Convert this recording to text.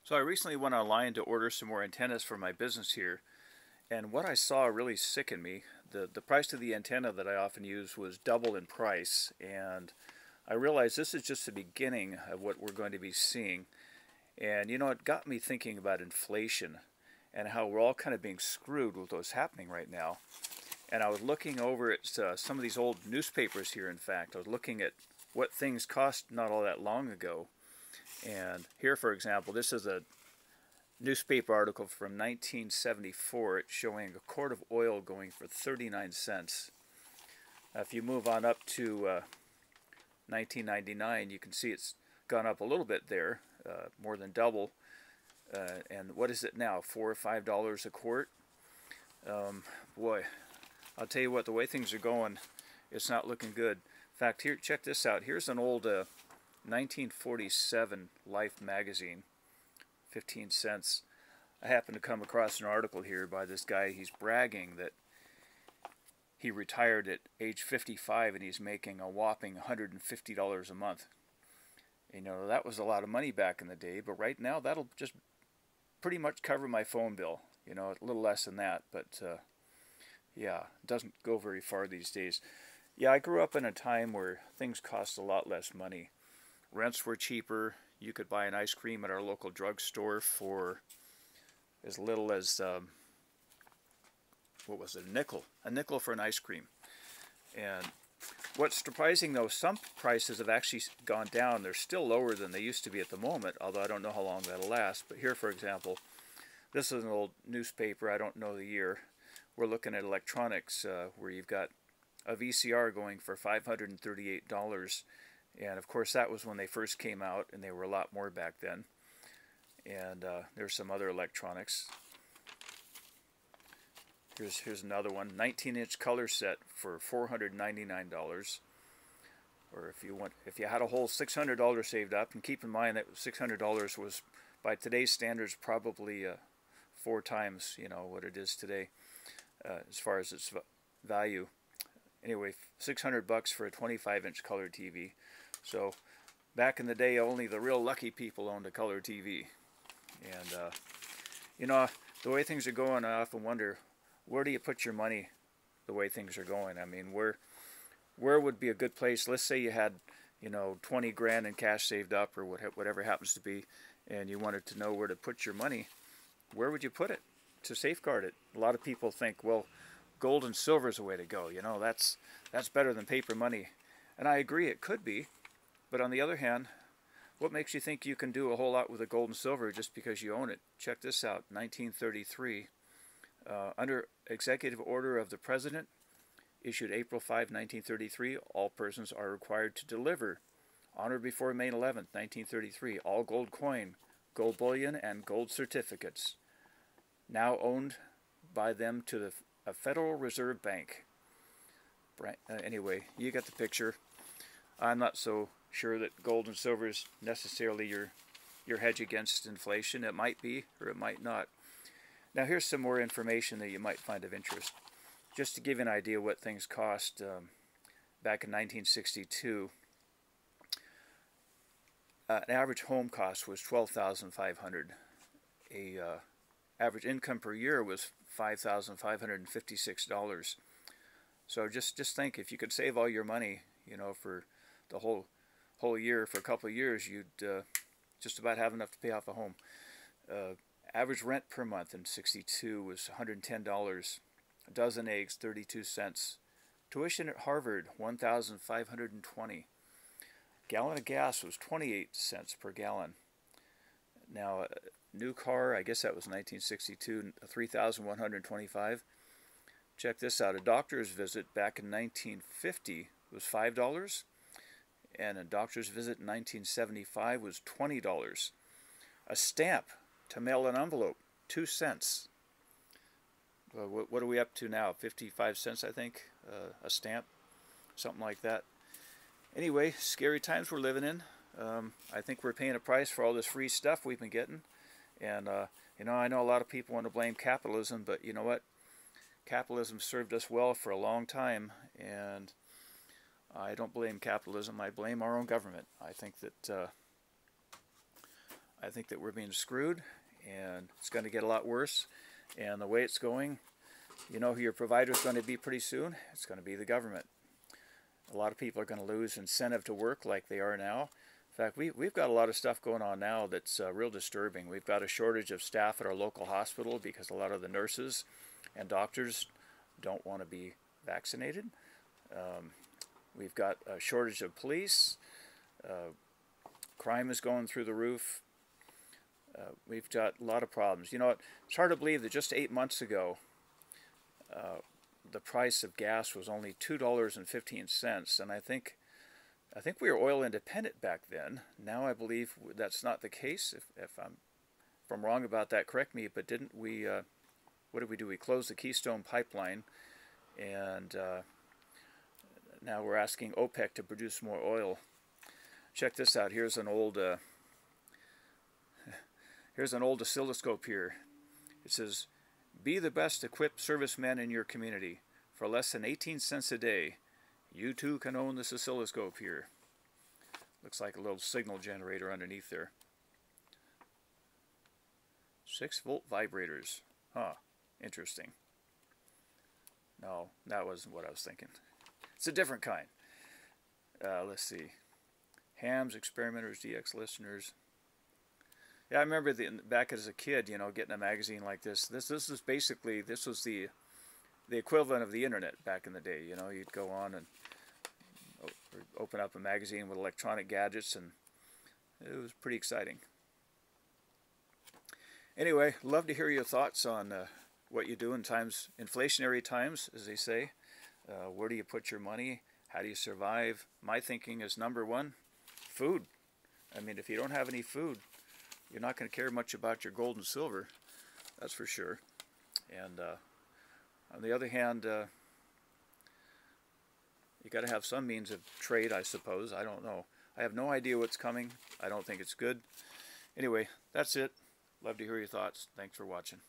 So I recently went online to order some more antennas for my business here, and what I saw really sickened me. The price of the antenna that I often use was double in price, and I realized this is just the beginning of what we're going to be seeing. And you know, it got me thinking about inflation and how we're all kind of being screwed with what's happening right now. And I was looking over at some of these old newspapers here, in fact. I was looking at what things cost not all that long ago. And here, for example, this is a newspaper article from 1974. It's showing a quart of oil going for 39 cents. If you move on up to 1999, you can see it's gone up a little bit there, more than double. And what is it now, $4 or $5 a quart? Boy, I'll tell you what, the way things are going, it's not looking good. In fact, here, check this out. Here's an old 1947 Life magazine, 15 cents. I happened to come across an article here by this guy. He's bragging that he retired at age 55 and he's making a whopping $150 a month. You know, that was a lot of money back in the day, but right now that'll just pretty much cover my phone bill. You know, a little less than that, but yeah, it doesn't go very far these days. Yeah, I grew up in a time where things cost a lot less money. Rents were cheaper. You could buy an ice cream at our local drugstore for as little as, what was it, a nickel? A nickel for an ice cream. And what's surprising though, some prices have actually gone down. They're still lower than they used to be at the moment, although I don't know how long that'll last. But here, for example, this is an old newspaper. I don't know the year. We're looking at electronics where you've got a VCR going for $538. And of course that was when they first came out, and they were a lot more back then. And there's some other electronics. Here's another one, 19-inch color set for $499. Or if you had a whole $600 saved up, and keep in mind that $600 was, by today's standards, probably 4 times, you know, what it is today as far as its value. Anyway, $600 for a 25-inch color TV. So back in the day, only the real lucky people owned a color TV. And you know, the way things are going, I often wonder, where do you put your money the way things are going? I mean, where would be a good place? Let's say you had, you know, 20 grand in cash saved up, or whatever happens to be, and you wanted to know where to put your money. Where would you put it to safeguard it? A lot of people think, well, gold and silver is the way to go. You know, that's better than paper money. And I agree, it could be. But on the other hand, what makes you think you can do a whole lot with the gold and silver just because you own it? Check this out, 1933. Under Executive Order of the President, issued April 5, 1933, all persons are required to deliver, on or before May 11, 1933, all gold coin, gold bullion, and gold certificates, now owned by them to the Federal Reserve Bank. Anyway, you get the picture. I'm not so sure that gold and silver is necessarily your hedge against inflation. It might be, or it might not. Now here's some more information that you might find of interest. Just to give you an idea what things cost back in 1962, an average home cost was $12,500. A average income per year was $5,556. So just think, if you could save all your money, you know, for the whole year, for a couple of years, you'd just about have enough to pay off a home. Average rent per month in '62 was $110. A dozen eggs, 32 cents. Tuition at Harvard, $1,520. Gallon of gas was 28 cents per gallon. Now, a new car, I guess that was 1962, $3,125. Check this out. A doctor's visit back in 1950 was $5, and a doctor's visit in 1975 was $20. A stamp to mail an envelope, 2 cents. What are we up to now? 55 cents, I think, a stamp, something like that. Anyway, scary times we're living in. I think we're paying a price for all this free stuff we've been getting. And, you know, I know a lot of people want to blame capitalism, but you know what? Capitalism served us well for a long time, and I don't blame capitalism. I blame our own government. I think that I think that we're being screwed, and it's going to get a lot worse. And the way it's going, you know who your provider is going to be pretty soon? It's going to be the government. A lot of people are going to lose incentive to work like they are now. In fact, we've got a lot of stuff going on now that's real disturbing. We've got a shortage of staff at our local hospital because a lot of the nurses and doctors don't want to be vaccinated. We've got a shortage of police. Crime is going through the roof. We've got a lot of problems. You know, it's hard to believe that just 8 months ago, the price of gas was only $2.15, and I think we were oil independent back then. Now I believe that's not the case. If I'm wrong about that, correct me. But didn't we? What did we do? We closed the Keystone Pipeline, and now we're asking OPEC to produce more oil. Check this out. Here's an old oscilloscope here. It says, "Be the best equipped serviceman in your community. For less than 18 cents a day, you too can own this oscilloscope here." Looks like a little signal generator underneath there. 6-volt vibrators. Huh. Interesting. No, that wasn't what I was thinking. It's a different kind. Let's see. Hams, experimenters, DX listeners. Yeah, I remember back as a kid, you know, getting a magazine like this. This was the equivalent of the internet back in the day. You know, you'd go on and open up a magazine with electronic gadgets, and it was pretty exciting. Anyway, love to hear your thoughts on what you do in inflationary times, as they say. Where do you put your money? How do you survive? My thinking is, number one, food. I mean, if you don't have any food, you're not going to care much about your gold and silver, that's for sure. And on the other hand, you got to have some means of trade, I suppose. I don't know. I have no idea what's coming. I don't think it's good. Anyway, that's it. Love to hear your thoughts. Thanks for watching.